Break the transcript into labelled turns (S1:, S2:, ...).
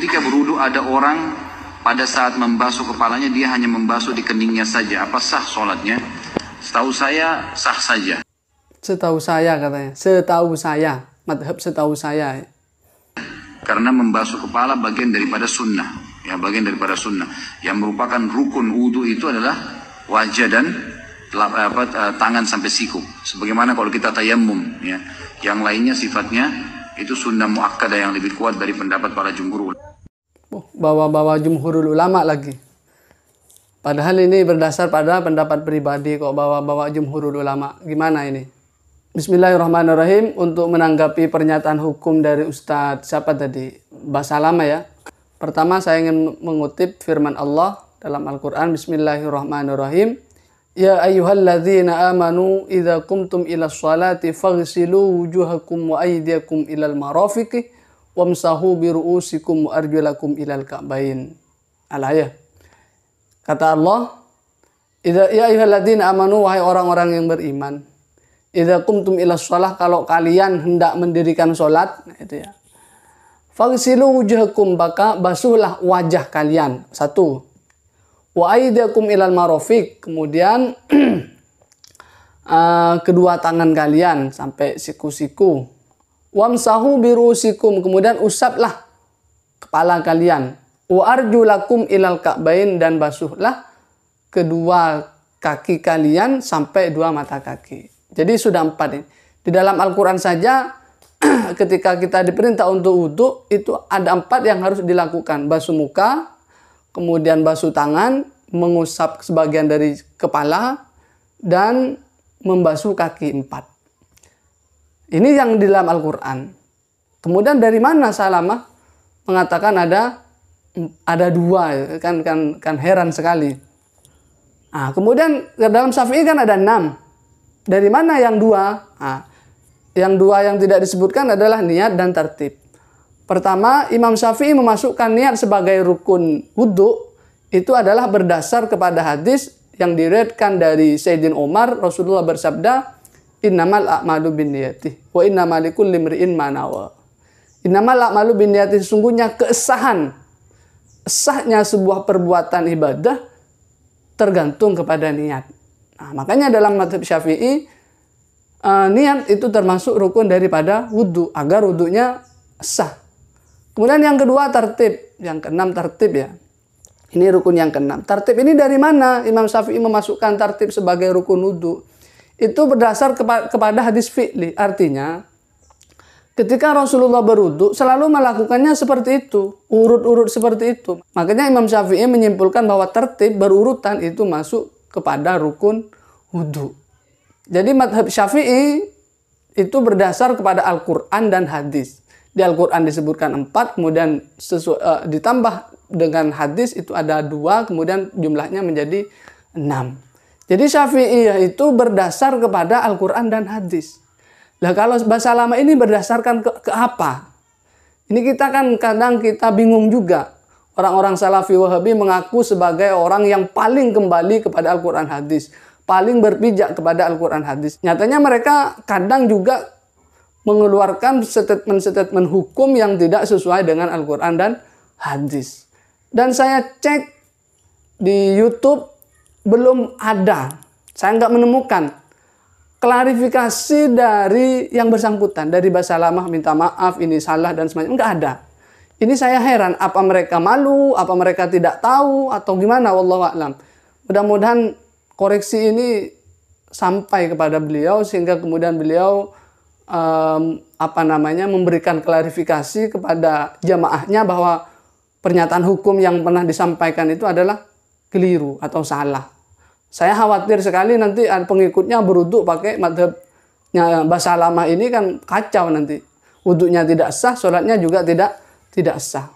S1: ketika berwudu ada orang pada saat membasuh kepalanya dia hanya membasuh di keningnya saja, apa sah sholatnya? Setahu saya sah saja.
S2: Setahu saya katanya, setahu saya, madhab setahu saya.
S1: Karena membasuh kepala bagian daripada sunnah, ya bagian daripada sunnah. Yang merupakan rukun wudu itu adalah wajah dan tangan sampai siku. Sebagaimana kalau kita tayammum, ya, yang lainnya sifatnya itu sunnah muakkadah yang lebih kuat dari pendapat para jumhur.
S2: Bawa-bawa jumhurul ulama lagi. Padahal ini berdasar pada pendapat pribadi kok bawa-bawa jumhurul ulama. Gimana ini? Bismillahirrahmanirrahim. Untuk menanggapi pernyataan hukum dari Ustadz siapa tadi? Basalamah ya. Pertama saya ingin mengutip firman Allah dalam Al-Quran. Bismillahirrahmanirrahim. Ya ayyuhalladzina amanu idza qumtum ila sholati faghsilu wujuhakum wa aydiyakum ilal marafiqi wamsahu bi ru'usikum wa arjulakum ilal ka'bain. Al-ayah. Kata Allah, ya ayyuhalladzina amanu, wahai orang-orang yang beriman, idza qumtum ila shalah, kalau kalian hendak mendirikan salat, nah itu ya. Faghsilu wujuhakum, maka basuhlah wajah kalian. Satu. Wa aydiyakum ilal marafiq, kemudian kedua tangan kalian sampai siku-siku. Wamsahu birusikum, kemudian usaplah kepala kalian. Wa arjulakum ilal ka'bain, dan basuhlah kedua kaki kalian sampai dua mata kaki. Jadi sudah 4 ini. Di dalam Al-Quran saja ketika kita diperintah untuk wudu itu ada 4 yang harus dilakukan. Basuh muka, kemudian basuh tangan, mengusap sebagian dari kepala, dan membasuh kaki 4. Ini yang di dalam Al-Quran. Kemudian dari mana Salamah mengatakan ada 2, kan heran sekali. Nah, kemudian dalam Syafi'i kan ada 6. Dari mana yang 2? Nah, yang 2 yang tidak disebutkan adalah niat dan tertib. Pertama, Imam Syafi'i memasukkan niat sebagai rukun wudhu. Itu adalah berdasar kepada hadis yang diriwayatkan dari Sayyidina Umar. Rasulullah bersabda, innamal a'malu binniyati wa innamal likulli imri'in ma nawa. Innamal a'malu binniyati, sesungguhnya sahnya sebuah perbuatan ibadah tergantung kepada niat. Nah, makanya dalam mazhab Syafi'i niat itu termasuk rukun daripada wudhu agar wudhunya sah. Kemudian yang kedua tertib, yang keenam tertib ya. Ini rukun yang keenam. Tertib ini dari mana Imam Syafi'i memasukkan tertib sebagai rukun wudhu? Itu berdasar kepada hadis fi'li. Artinya, ketika Rasulullah berwudhu selalu melakukannya seperti itu. Urut-urut seperti itu. Makanya Imam Syafi'i menyimpulkan bahwa tertib berurutan itu masuk kepada rukun wudhu. Jadi madhab Syafi'i itu berdasar kepada Al-Quran dan hadis. Di Al-Quran disebutkan 4, kemudian ditambah dengan hadis itu ada 2, kemudian jumlahnya menjadi 6. Jadi Syafi'iyah itu berdasar kepada Al-Quran dan hadis. Nah kalau Basalamah ini berdasarkan ke apa? Ini kita kan kadang kita bingung juga. Orang-orang Salafi Wahabi mengaku sebagai orang yang paling kembali kepada Al-Quran hadis. Paling berpijak kepada Al-Quran hadis. Nyatanya mereka kadang juga mengeluarkan statement-statement hukum yang tidak sesuai dengan Al-Quran dan hadis. Dan saya cek di YouTube belum ada. Saya nggak menemukan klarifikasi dari yang bersangkutan. Dari Basalamah minta maaf, ini salah dan semacamnya. Nggak ada. Ini saya heran, apa mereka malu, apa mereka tidak tahu, atau gimana, wallahu a'lam. Mudah-mudahan koreksi ini sampai kepada beliau, sehingga kemudian beliau memberikan klarifikasi kepada jamaahnya bahwa pernyataan hukum yang pernah disampaikan itu adalah keliru atau salah. Saya khawatir sekali nanti pengikutnya berwudhu pakai madhabnya Basalamah ini kan kacau nanti. Wudhunya tidak sah, sholatnya juga tidak sah.